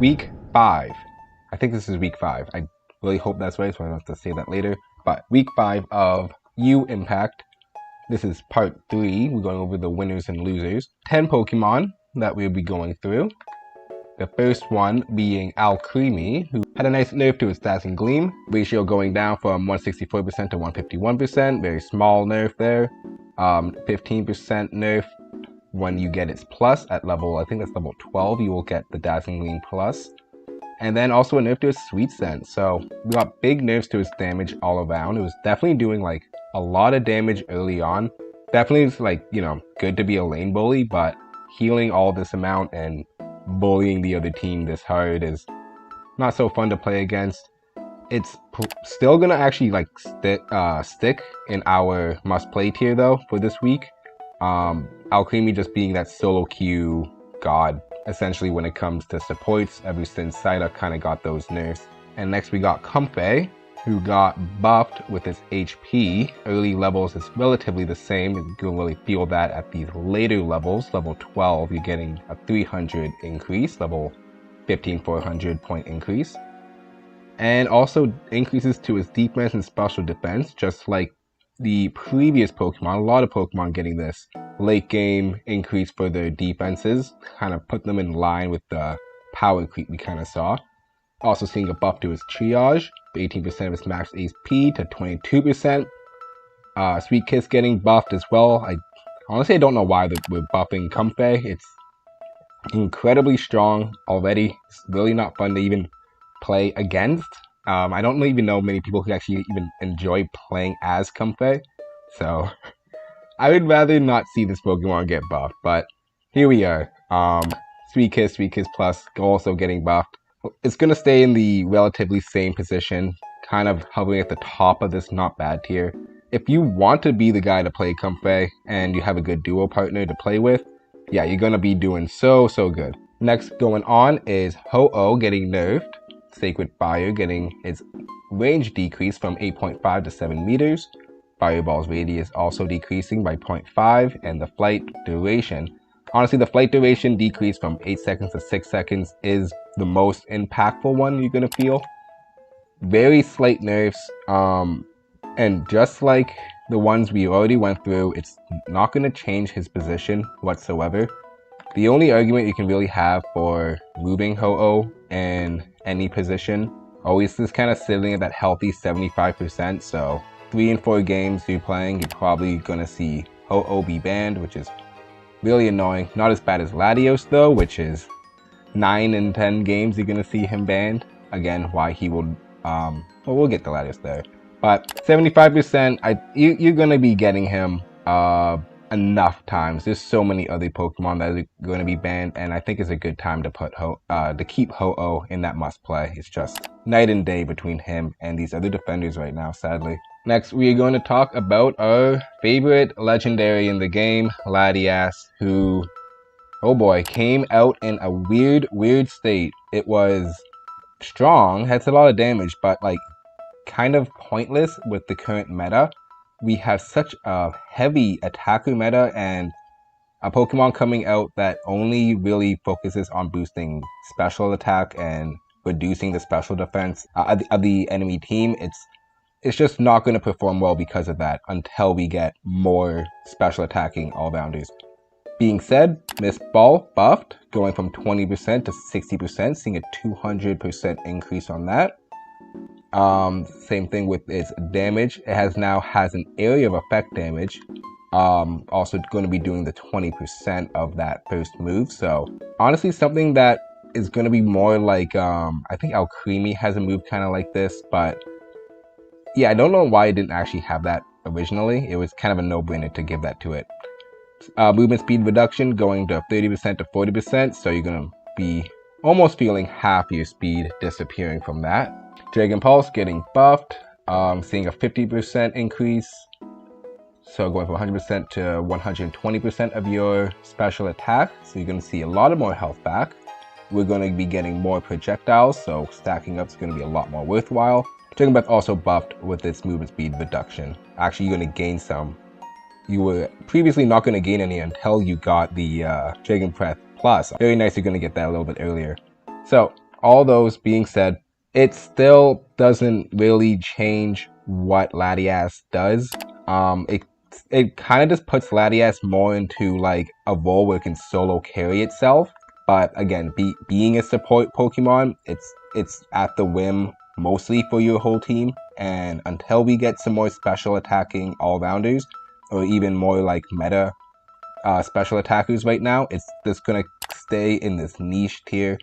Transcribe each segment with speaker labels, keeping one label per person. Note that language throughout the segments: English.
Speaker 1: week 5. I think this is week 5. I really hope that's right, so I don't have to say that later. But week 5 of U Impact. This is part 3. We're going over the winners and losers. 10 Pokemon that we'll be going through. The first one being Alcremie, who had a nice nerf to its Dazzling Gleam. Ratio going down from 164% to 151%. Very small nerf there. 15% nerf when you get its plus at level, I think that's level 12, you will get the Dazzling Gleam plus. And then also a nerf to its Sweet Scent. So we got big nerfs to its damage all around. It was definitely doing like a lot of damage early on. Definitely it's like, you know, good to be a lane bully, but healing all this amount and bullying the other team this hard is not so fun to play against. It's still gonna actually like stick in our must play tier though for this week. Alcremie just being that solo queue god essentially when it comes to supports ever since Psyduck kind of got those nerfs. And next we got Comfey, who got buffed with his HP. Early levels is relatively the same. You can really feel that at these later levels. Level 12 you're getting a 300 increase, level 15 400 point increase. And also increases to its defense and special defense, just like the previous Pokemon. A lot of Pokemon getting this late game increase for their defenses, kind of put them in line with the power creep we kind of saw. Also seeing a buff to its Triage, 18% of its max HP to 22%. Sweet Kiss getting buffed as well. Honestly, I don't know why we're buffing Comfey. It's incredibly strong already. It's really not fun to even play against. I don't even know many people who actually even enjoy playing as Comfey, so I would rather not see this Pokemon get buffed, but here we are. Sweet Kiss Plus also getting buffed. It's going to stay in the relatively same position, kind of hovering at the top of this not bad tier. If you want to be the guy to play Comfey and you have a good duo partner to play with, yeah, you're going to be doing so good. Next going on is Ho-Oh getting nerfed. Sacred Fire getting its range decreased from 8.5 to 7 meters. Fireball's radius also decreasing by 0.5, and the flight duration. Honestly, the flight duration decreased from 8 seconds to 6 seconds is the most impactful one you're going to feel. Very slight nerfs, and just like the ones we already went through, it's not going to change his position whatsoever. The only argument you can really have for moving Ho-Oh in any position always is kind of sitting at that healthy 75%, so 3 and 4 games you're playing, you're probably going to see Ho-Oh be banned, which is really annoying. Not as bad as Latios though, which is 9 and 10 games you're going to see him banned. Again, why he will, well, we'll get to Latios there. But 75%, you're going to be getting him enough times. There's so many other Pokemon that are going to be banned, and I think it's a good time to put to keep Ho-Oh in that must play. It's just night and day between him and these other defenders right now, sadly. Next, we are going to talk about our favorite legendary in the game, Latias, who, oh boy, came out in a weird state. It was strong, had a lot of damage, but like kind of pointless with the current meta. We have such a heavy attacker meta and a Pokemon coming out that only really focuses on boosting special attack and reducing the special defense of the enemy team. It's just not going to perform well because of that until we get more special attacking all-rounders. Being said, Mist Ball buffed, going from 20% to 60%, seeing a 200% increase on that. Same thing with its damage. It now has an area of effect damage. Also going to be doing the 20% of that first move. So honestly, something that is going to be more like, I think Alcremie has a move kind of like this, but yeah, I don't know why it didn't actually have that originally. It was kind of a no-brainer to give that to it. Movement speed reduction going to 30% to 40%. So you're going to be almost feeling half your speed disappearing from that. Dragon Pulse getting buffed, seeing a 50% increase, so going from 100% to 120% of your special attack, so you're going to see a lot of more health back. We're going to be getting more projectiles, so stacking up is going to be a lot more worthwhile. Dragon Breath also buffed with its movement speed reduction. Actually, you're going to gain some. You were previously not going to gain any until you got the Dragon Breath Plus. Very nice you're going to get that a little bit earlier. So all those being said, it still doesn't really change what Latias does. It kind of just puts Latias more into like a role where it can solo carry itself. But again, being a support Pokemon, it's at the whim mostly for your whole team. And until we get some more special attacking all-rounders, or even more like meta special attackers right now, it's just gonna stay in this niche tier.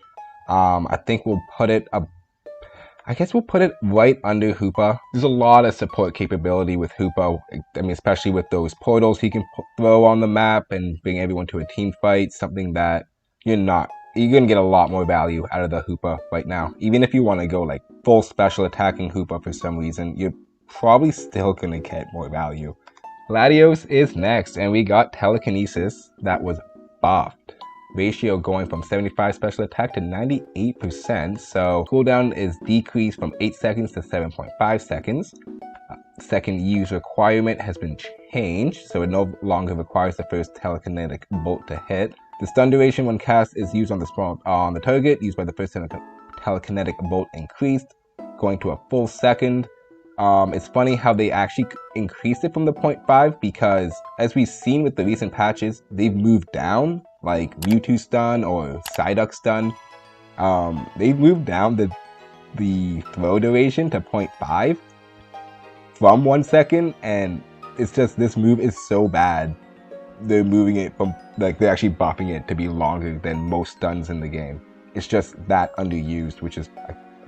Speaker 1: I think we'll put it I guess we'll put it right under Hoopa. There's a lot of support capability with Hoopa. I mean, especially with those portals he can throw on the map and bring everyone to a team fight. Something that you're gonna get a lot more value out of the Hoopa right now. Even if you want to go like full special attacking Hoopa for some reason, you're probably still gonna get more value. Latios is next, and we got Telekinesis that was buffed. Ratio going from 75 special attack to 98%, so cooldown is decreased from 8 seconds to 7.5 seconds. Second use requirement has been changed, so it no longer requires the first telekinetic bolt to hit. The stun duration when cast is used on the target used by the first telekinetic bolt increased, going to a full second. It's funny how they actually increased it from the 0.5 because, as we've seen with the recent patches, they've moved down, like Mewtwo stun or Psyduck stun. They've moved down the throw duration to 0.5 from 1 second, and it's just, this move is so bad. They're moving it from, like, they're actually buffing it to be longer than most stuns in the game. It's just that underused, which is,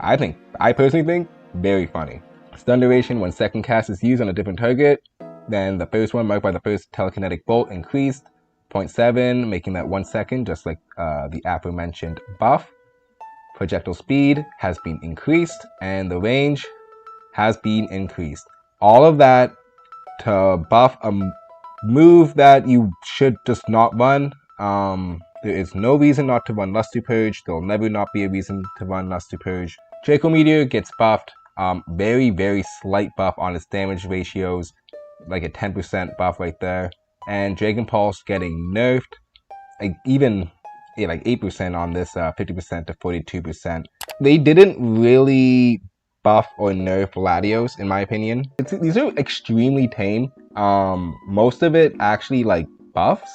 Speaker 1: I personally think, very funny. Stun duration when second cast is used on a different target than the first one marked by the first telekinetic bolt increased 0.7, making that 1 second, just like the aforementioned buff. Projectile speed has been increased, and the range has been increased. All of that to buff a move that you should just not run. There is no reason not to run Luster Purge. There'll never not be a reason to run Luster Purge. Draco Meteor gets buffed. Very, very slight buff on its damage ratios, like a 10% buff right there. And Dragon Pulse getting nerfed, like even like 8% on this, 50% to 42%. They didn't really buff or nerf Latios, in my opinion. These are extremely tame. Most of it actually like buffs,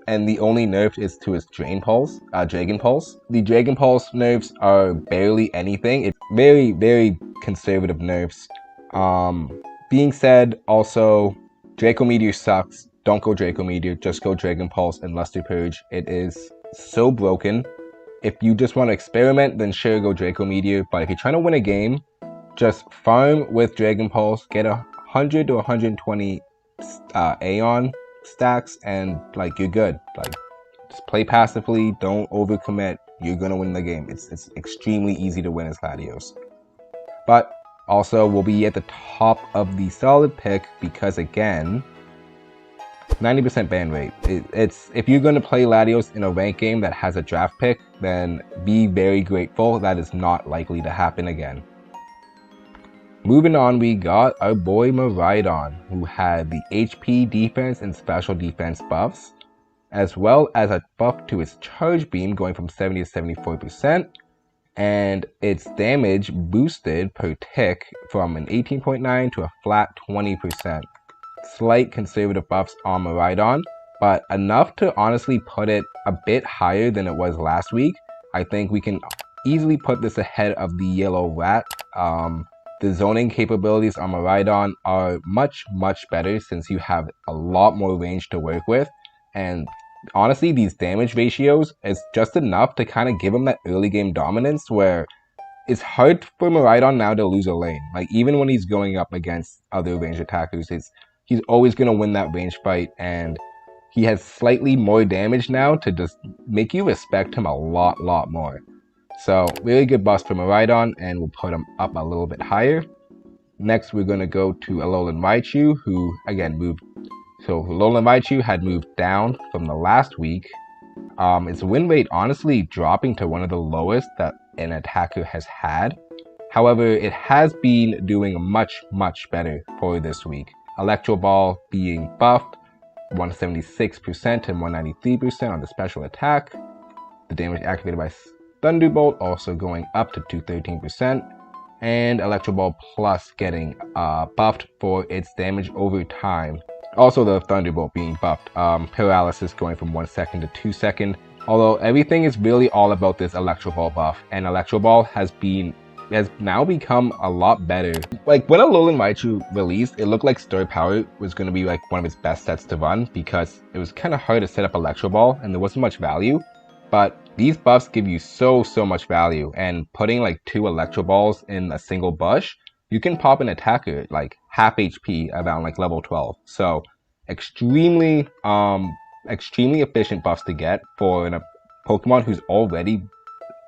Speaker 1: and the only nerf is to its Dragon Pulse. The Dragon Pulse nerfs are barely anything. It's very, very conservative nerfs. Being said, also, Draco Meteor sucks. Don't go Draco Meteor, just go Dragon Pulse and Luster Purge. It is so broken. If you just want to experiment, then sure, go Draco Meteor. But if you're trying to win a game, just farm with Dragon Pulse, get 100 to 120 Aeon stacks, and like you're good. Like, just play passively, don't overcommit. You're gonna win the game. It's extremely easy to win as Latios. But also, we'll be at the top of the solid pick because, again, 90% ban rate. It's if you're going to play Latios in a ranked game that has a draft pick, then be very grateful. That is not likely to happen again. Moving on, we got our boy Miraidon, who had the HP defense and special defense buffs, as well as a buff to its charge beam going from 70 to 74%, and its damage boosted per tick from an 18.9 to a flat 20%. Slight conservative buffs on Miraidon, but enough to honestly put it a bit higher than it was last week. I think we can easily put this ahead of the Yellow Rat. The zoning capabilities on Miraidon are much, much better since you have a lot more range to work with, and honestly, these damage ratios is just enough to kind of give him that early game dominance where it's hard for Miraidon now to lose a lane. Like, even when he's going up against other ranged attackers, he's always going to win that range fight, and he has slightly more damage now to just make you respect him a lot more. So, really good buffs for Miraidon, and we'll put him up a little bit higher. Next, we're going to go to Alolan Raichu, who, again, moved. So, Alolan Raichu had moved down from the last week. Its win rate honestly dropping to one of the lowest that an attacker has had. However, it has been doing much better for this week. Electro Ball being buffed, 176% and 193% on the special attack. The damage activated by Thunderbolt also going up to 213%, and Electro Ball Plus getting buffed for its damage over time. Also the Thunderbolt being buffed, Paralysis going from 1 second to 2 seconds. Although everything is really all about this Electro Ball buff, and Electro Ball has now become a lot better. Like when Alolan Raichu released, it looked like Star Power was going to be like one of its best sets to run because it was kind of hard to set up Electro Ball and there wasn't much value. But these buffs give you so much value, and putting like 2 Electro Balls in a single bush, you can pop an attacker like half HP around like level 12. So extremely efficient buffs to get for a Pokemon who's already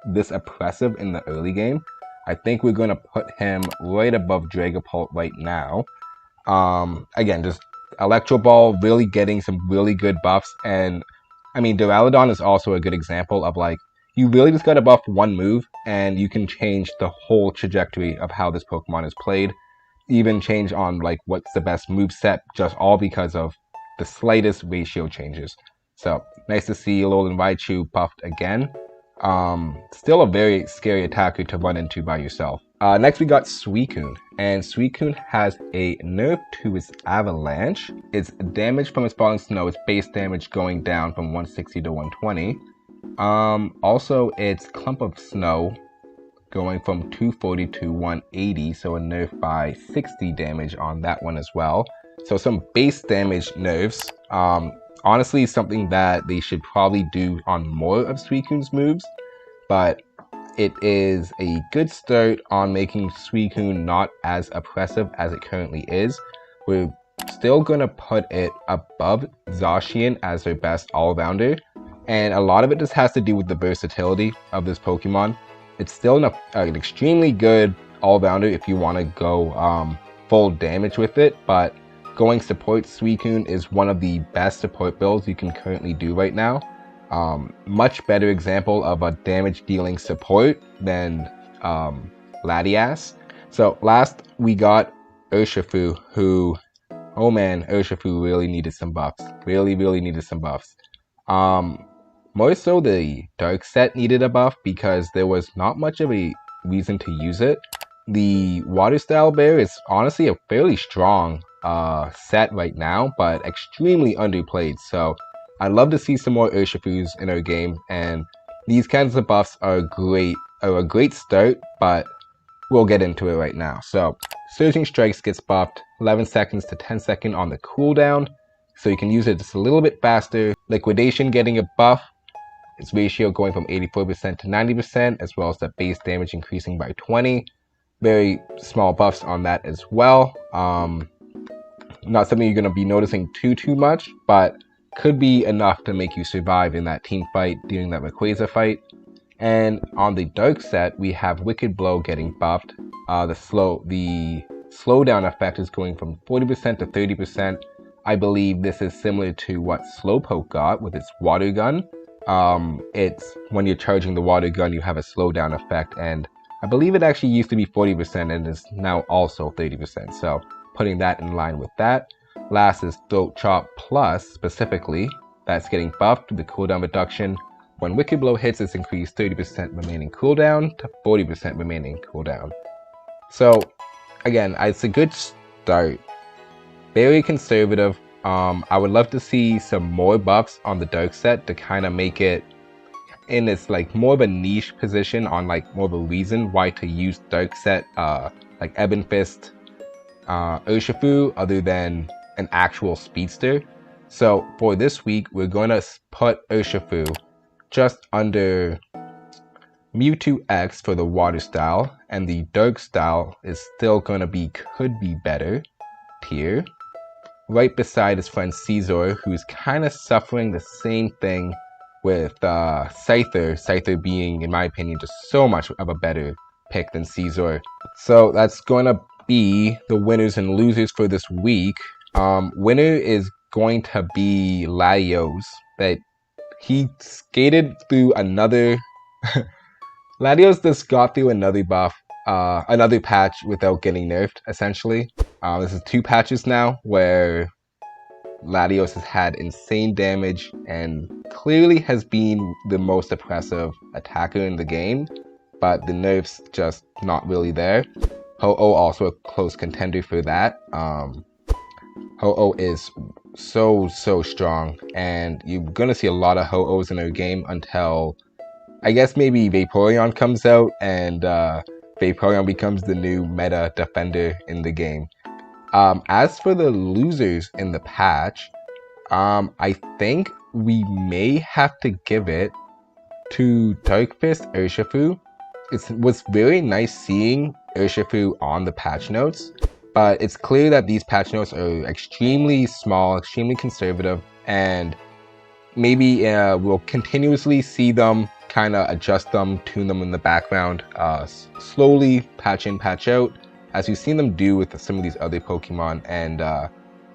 Speaker 1: this oppressive in the early game. I think we're going to put him right above Dragapult right now. Again, just Electro Ball really getting some really good buffs, and I mean, Duraludon is also a good example of like, you really just gotta buff one move and you can change the whole trajectory of how this Pokemon is played. Even change on like what's the best move set, just all because of the slightest ratio changes. So nice to see Alolan Raichu buffed again. Still a very scary attacker to run into by yourself. Next we got Suicune, and Suicune has a nerf to its Avalanche. Its damage from its falling snow, its base damage going down from 160 to 120. Also its Clump of Snow going from 240 to 180, so a nerf by 60 damage on that one as well. So some base damage nerfs. Honestly, something that they should probably do on more of Suicune's moves, but it is a good start on making Suicune not as oppressive as it currently is. We're still going to put it above Zacian as their best all-rounder, and a lot of it just has to do with the versatility of this Pokemon. It's still an extremely good all-rounder if you want to go full damage with it, but going support Suicune is one of the best support builds you can currently do right now. Much better example of a damage dealing support than Latias. So last we got Urshifu, who, oh man, Urshifu really needed some buffs. Really needed some buffs. More so the Dark set needed a buff because there was not much of a reason to use it. The Water Style Bear is honestly a fairly strong set right now, but extremely underplayed. So I'd love to see some more Urshifus in our game, and these kinds of buffs are a great start, but we'll get into it right now. So Surging Strikes gets buffed 11 seconds to 10 seconds on the cooldown, so you can use it just a little bit faster. Liquidation getting a buff, its ratio going from 84% to 90%, as well as the base damage increasing by 20. Very small buffs on that as well. Not something you're going to be noticing too much, but could be enough to make you survive in that team fight during that Rayquaza fight. And on the Dark set, we have Wicked Blow getting buffed. The slowdown effect is going from 40% to 30%. I believe this is similar to what Slowpoke got with its Water Gun. It's when you're charging the Water Gun, you have a slowdown effect, and I believe it actually used to be 40% and is now also 30%. So putting that in line with that. Last is Throat Chop Plus, specifically. That's getting buffed with the cooldown reduction. When Wicked Blow hits, it's increased 30% remaining cooldown to 40% remaining cooldown. So, again, it's a good start. Very conservative. I would love to see some more buffs on the Dark set to kind of make it in its like more of a niche position on like more of a reason why to use Dark set like Ebon Fist Urshifu other than an actual speedster. So for this week, we're going to put Urshifu just under Mewtwo X for the Water style, and the Dark style is still going to be could be better tier, right beside his friend Caesar, who's kind of suffering the same thing with Scyther being, in my opinion, just so much of a better pick than Caesar. So that's going to be the winners and losers for this week. Winner is going to be Latios, that he skated through another Latios just got through another buff, another patch without getting nerfed, essentially. This is 2 patches now where Latios has had insane damage and clearly has been the most oppressive attacker in the game, but the nerfs just not really there. Ho-Oh also a close contender for that. Ho-Oh is so strong, and you're gonna see a lot of Ho-Ohs in our game until I guess maybe Vaporeon comes out and Vaporeon becomes the new meta defender in the game. As for the losers in the patch, I think we may have to give it to Dark Fist Urshifu. It was very nice seeing Urshifu on the patch notes, but it's clear that these patch notes are extremely small, extremely conservative, and maybe we'll continuously see them kind of adjust them, tune them in the background, slowly patch in, patch out, as we've seen them do with some of these other Pokemon, and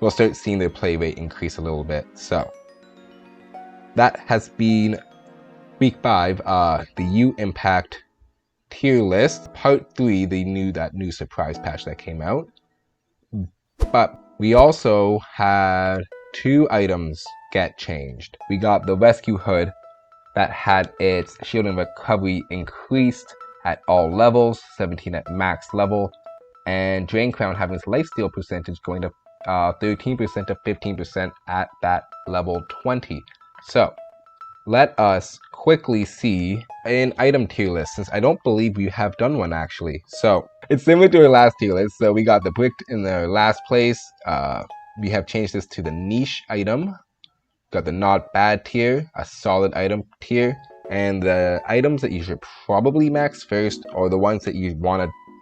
Speaker 1: we'll start seeing their play rate increase a little bit. So that has been week 5, the U Impact tier list, part 3, that new surprise patch that came out. But we also had 2 items get changed. We got the Rescue Hood that had its shield and recovery increased at all levels, 17 at max level, and Drain Crown having its lifesteal percentage going to 13% to 15% at that level 20. So let us quickly see an item tier list, since I don't believe we have done one actually. So it's similar to our last tier list. So we got the Brik in the last place. We have changed this to the niche item. Got the not bad tier, a solid item tier, and the items that you should probably max first, or the ones that you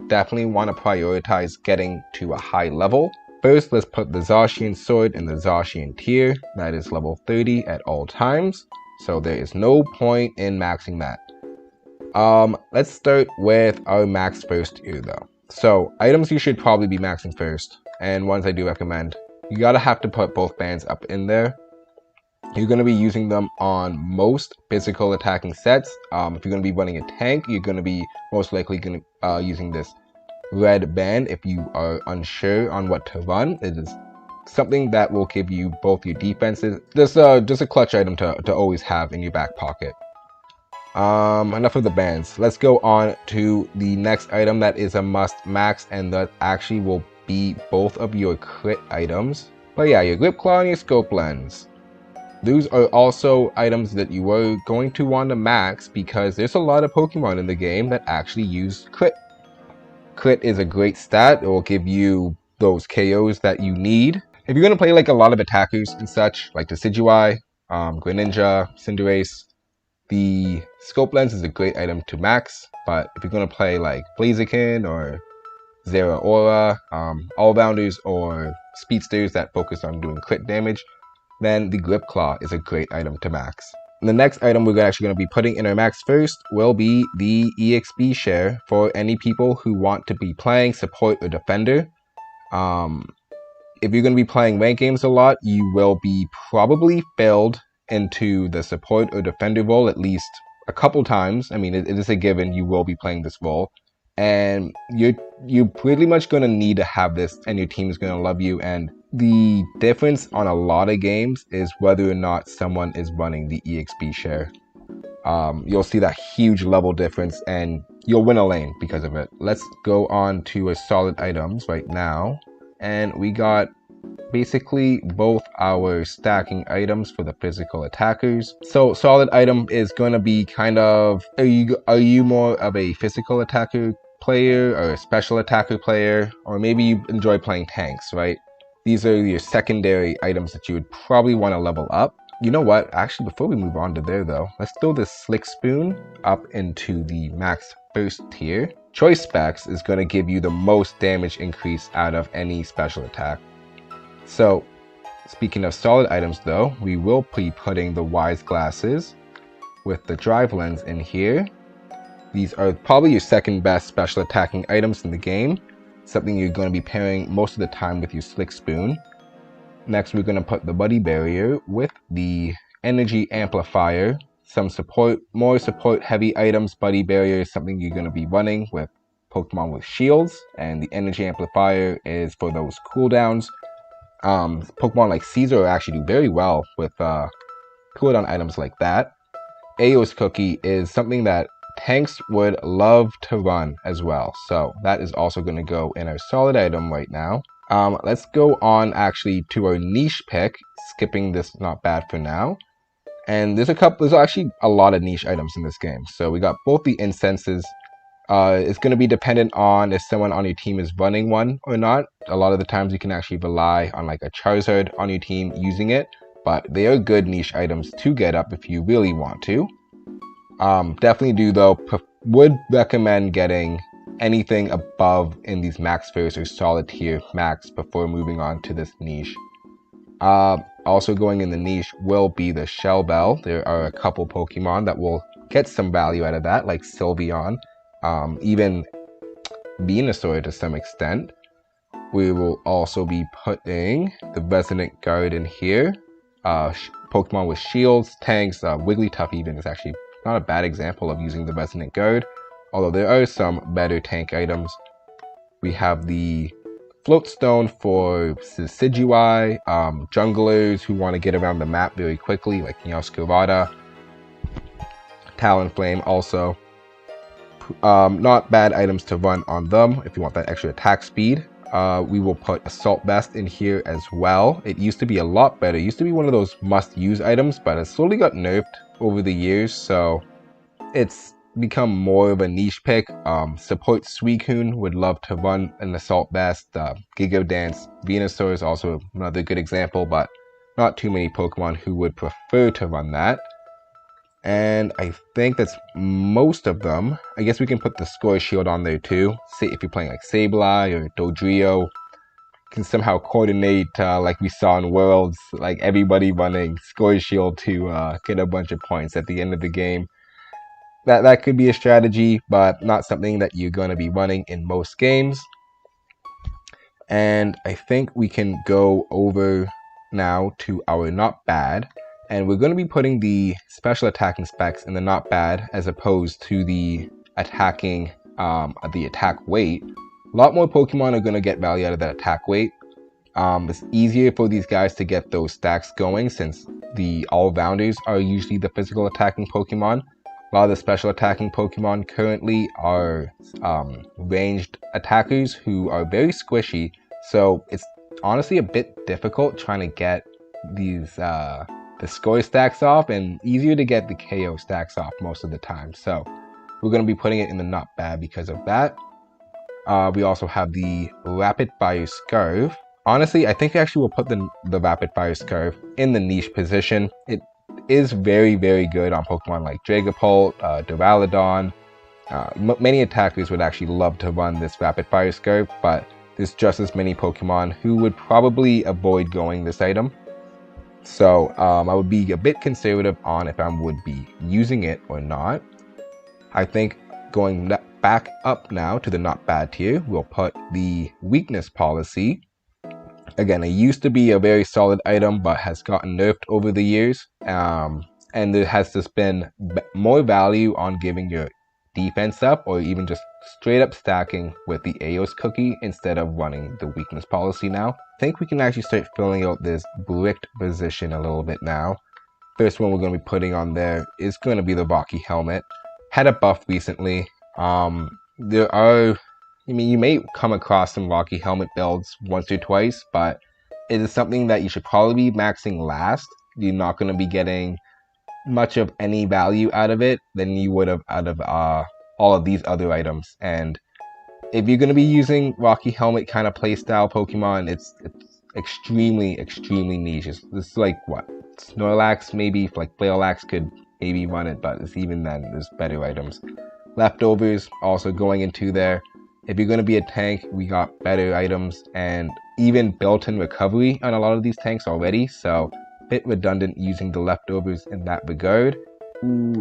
Speaker 1: definitely want to prioritize getting to a high level. First, let's put the Zacian Sword in the Zacian tier. That is level 30 at all times, so there is no point in maxing that. Let's start with our max first tier though. So items you should probably be maxing first, and ones I do recommend. You have to put both bands up in there. You're going to be using them on most physical attacking sets. If you're going to be running a tank, you're going to be most likely using this red band. If you are unsure on what to run, it is something that will give you both your defenses. Just a clutch item to always have in your back pocket. Enough of the bands. Let's go on to the next item that is a must max, and that actually will be both of your crit items. But yeah, your Grip Claw and your Scope Lens. Those are also items that you are going to want to max, because there's a lot of Pokemon in the game that actually use crit. Crit is a great stat. It will give you those KOs that you need. If you're going to play like a lot of attackers and such, like Decidueye, Greninja, Cinderace, the Scope Lens is a great item to max. But if you're going to play like Blaziken or Zeraora, All-Rounders or Speedsters that focus on doing crit damage, then the Grip Claw is a great item to max. And the next item we're actually going to be putting in our max first will be the EXP share for any people who want to be playing support or defender. If you're going to be playing ranked games a lot, you will be probably filled into the support or defender role at least a couple times. I mean, it is a given you will be playing this role. And you're pretty much going to need to have this, and your team is going to love you. And the difference on a lot of games is whether or not someone is running the EXP share. You'll see that huge level difference, and you'll win a lane because of it. Let's go on to our solid items right now. And we got basically both our stacking items for the physical attackers. So solid item is going to be kind of, are you more of a physical attacker player or a special attacker player, or maybe you enjoy playing tanks, right? These are your secondary items that you would probably want to level up. You know what? Actually, before we move on to there though, let's throw this Slick Spoon up into the max first tier. Choice Specs is going to give you the most damage increase out of any special attack. So, speaking of solid items though, we will be putting the Wise Glasses with the Drive Lens in here. These are probably your second best special attacking items in the game. Something you're going to be pairing most of the time with your Slick Spoon. Next, we're going to put the Buddy Barrier with the Energy Amplifier. Some support, more support heavy items. Buddy Barrier is something you're going to be running with Pokemon with shields, and the Energy Amplifier is for those cooldowns. Pokemon like Caesar actually do very well with cooldown items like that. Ao's Cookie is something that tanks would love to run as well. So that is also going to go in our solid item right now. Let's go on actually to our niche pick, skipping this not bad for now. And there's actually a lot of niche items in this game. So we got both the incenses. It's going to be dependent on if someone on your team is running one or not. A lot of the times you can actually rely on like a Charizard on your team using it, but they are good niche items to get up if you really want to. Definitely do though, would recommend getting anything above in these max first or solid tier max before moving on to this niche. Also going in the niche will be the Shell Bell. There are a couple Pokemon that will get some value out of that, like Sylveon, even Venusaur to some extent. We will also be putting the Resonant Guard in here. Pokemon with shields, tanks, Wigglytuff even is actually not a bad example of using the Resonant Guard, although there are some better tank items. We have the Floatstone for Decidueye, junglers who want to get around the map very quickly, like Meowscarada. Talonflame also. Not bad items to run on them if you want that extra attack speed. We will put Assault Vest in here as well. It used to be a lot better. It used to be one of those must-use items, but it slowly got nerfed over the years, so it's become more of a niche pick. Support Suicune would love to run an Assault Vest. Giga Dance Venusaur is also another good example, but not too many Pokemon who would prefer to run that. And I think that's most of them. I guess we can put the Score Shield on there too. Say if you're playing like Sableye or Dodrio, can somehow coordinate like we saw in Worlds, like everybody running Score Shield to get a bunch of points at the end of the game. That could be a strategy, but not something that you're going to be running in most games. And I think we can go over now to our not bad. And we're going to be putting the special attacking specs in the not bad as opposed to the attacking, the attack weight. A lot more Pokemon are going to get value out of that attack weight. It's easier for these guys to get those stacks going since the all-rounders are usually the physical attacking Pokemon. A lot of the special attacking Pokemon currently are ranged attackers who are very squishy. So it's honestly a bit difficult trying to get these the score stacks off, and easier to get the KO stacks off most of the time. So we're going to be putting it in the not bad because of that. We also have the Rapid Fire Scarf. Honestly, I think actually we'll put the Rapid Fire Scarf in the niche position. It is very, very good on Pokemon like Dragapult, Duraludon. Many attackers would actually love to run this Rapid Fire Scarf, but there's just as many Pokemon who would probably avoid going this item. So I would be a bit conservative on if I would be using it or not. I think going back up now to the not bad tier, we'll put the Weakness Policy. Again, it used to be a very solid item, but has gotten nerfed over the years. And there has just been more value on giving your defense up, or even just straight up stacking with the Ao's Cookie instead of running the Weakness Policy now. I think we can actually start filling out this Bricked position a little bit now. First one we're going to be putting on there is going to be the Rocky Helmet. Had a buff recently. There are, you may come across some Rocky Helmet builds once or twice, but it is something that you should probably be maxing last. You're not going to be getting much of any value out of it than you would have out of all of these other items. And if you're going to be using Rocky Helmet kind of playstyle Pokemon, it's extremely, extremely niche. It's like, what? Snorlax, maybe, like Flaillax could maybe run it, but it's even then, there's better items. Leftovers also going into there. If you're going to be a tank, we got better items and even built-in recovery on a lot of these tanks already, so a bit redundant using the leftovers in that regard.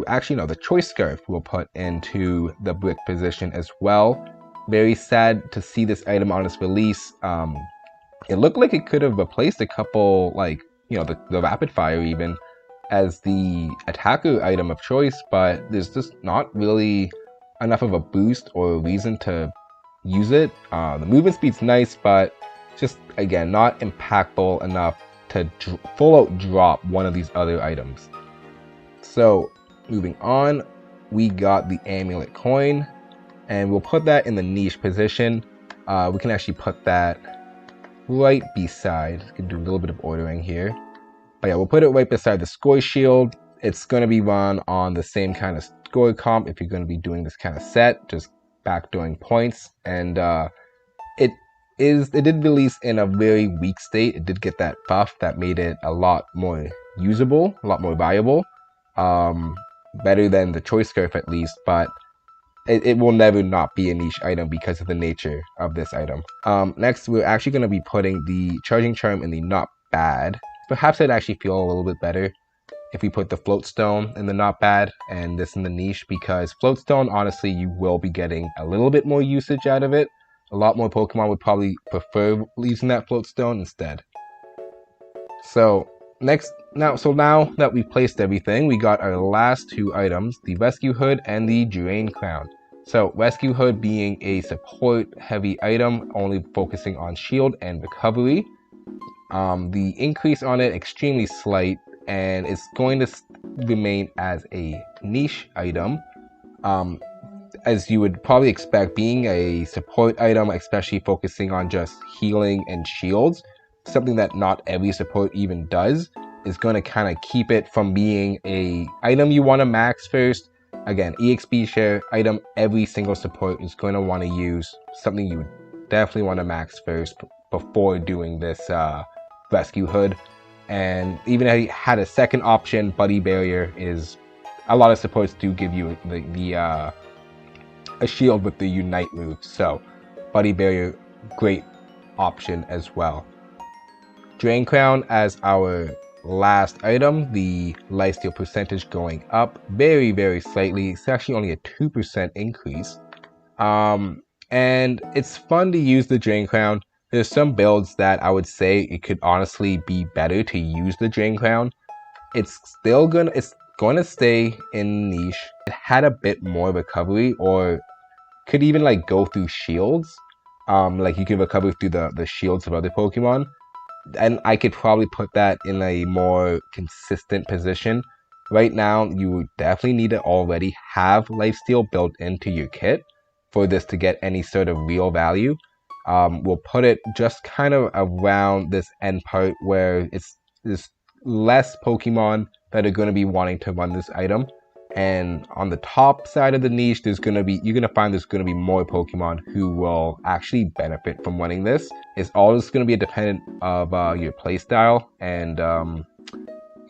Speaker 1: Actually, no, the Choice Scarf we'll put into the Brick position as well. Very sad to see this item on its release. It looked like it could have replaced a couple, like, the Rapid Fire even, as the attacker item of choice, but there's just not really enough of a boost or a reason to use it. The movement speed's nice, but just, again, not impactful enough to full out drop one of these other items. So moving on, we got the amulet coin, and we'll put that in the niche position. We can actually put that right beside. We can do a little bit of ordering here. But yeah, we'll put it right beside the score shield. It's going to be run on the same kind of score comp if you're going to be doing this kind of set, just backdooring points. And it did release in a very weak state. It did get that buff that made it a lot more usable, a lot more valuable. Better than the choice scarf at least, but it will never not be a niche item because of the nature of this item. Next, we're actually going to be putting the charging charm in the not bad. Perhaps it'd actually feel a little bit better if we put the float stone in the not bad and this in the niche, because float stone, honestly, you will be getting a little bit more usage out of it. A lot more Pokemon would probably prefer using that float stone instead. So now that we've placed everything, we got our last two items, the Rescue Hood and the Drain Crown. So Rescue Hood being a support heavy item, only focusing on shield and recovery. The increase on it extremely slight, and it's going to remain as a niche item. As you would probably expect, being a support item, especially focusing on just healing and shields, something that not every support even does, is going to kind of keep it from being a item you want to max first. Again, EXP share item, every single support is going to want to use, something you definitely want to max first before doing this Rescue Hood. And even if you had a second option, Buddy Barrier is, a lot of supports do give you a shield with the Unite move, so Buddy Barrier, great option as well. Drain Crown as our last item, the lifesteal percentage going up very, very slightly. It's actually only a 2% increase. And it's fun to use the Drain Crown. There's some builds that I would say it could honestly be better to use the Drain Crown. It's gonna stay in niche. It had a bit more recovery, or could even like go through shields. Like you can recover through the shields of other Pokemon. And I could probably put that in a more consistent position. Right now, you would definitely need to already have lifesteal built into your kit for this to get any sort of real value. We'll put it just kind of around this end part where there's less Pokemon that are going to be wanting to run this item. And on the top side of the niche, you're going to find there's going to be more Pokemon who will actually benefit from running this. It's all just going to be dependent of your playstyle and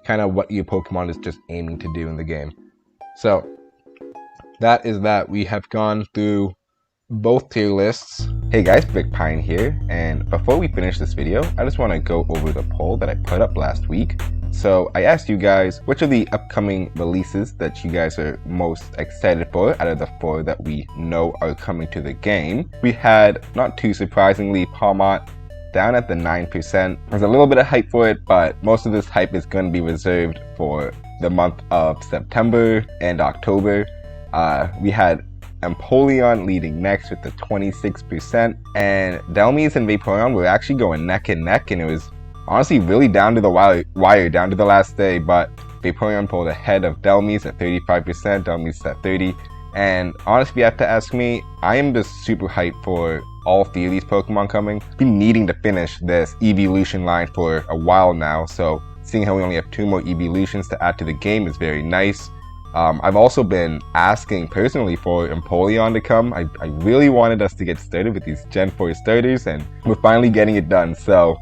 Speaker 1: kind of what your Pokemon is just aiming to do in the game. So that is that. We have gone through both tier lists. Hey guys, Brik Pine here, and before we finish this video, I just want to go over the poll that I put up last week. So I asked you guys which of the upcoming releases that you guys are most excited for out of the 4 that we know are coming to the game. We had, not too surprisingly, Palmot down at the 9%. There's a little bit of hype for it, but most of this hype is going to be reserved for the month of September and October. We had Empoleon leading next with the 26%, and Delmies and Vaporeon were actually going neck and neck, and it was honestly really down to the wire, down to the last day, but Vaporeon pulled ahead of Delmies at 35%, Delmies at 30%, and honestly, if you have to ask me, I am just super hyped for all 3 of these Pokemon coming. I've been needing to finish this evolution line for a while now, so seeing how we only have 2 more evolutions to add to the game is very nice. I've also been asking personally for Empoleon to come. I really wanted us to get started with these Gen 4 starters, and we're finally getting it done. So,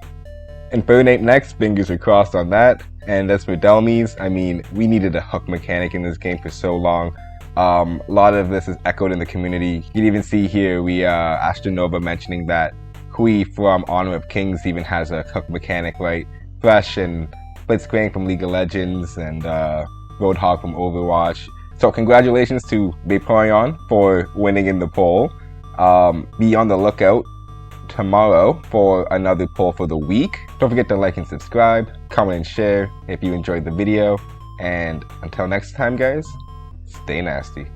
Speaker 1: Infernape next, fingers are crossed on that. And as for Delmies, I mean, we needed a hook mechanic in this game for so long. A lot of this is echoed in the community. You can even see here, Astronova mentioning that Hui from Honor of Kings even has a hook mechanic, right? Fresh and Blitzcrank from League of Legends, and Roadhog from Overwatch. So congratulations to Vaporeon for winning in the poll. Be on the lookout tomorrow for another poll for the week. Don't forget to like and subscribe, comment and share if you enjoyed the video. And until next time guys, stay nasty.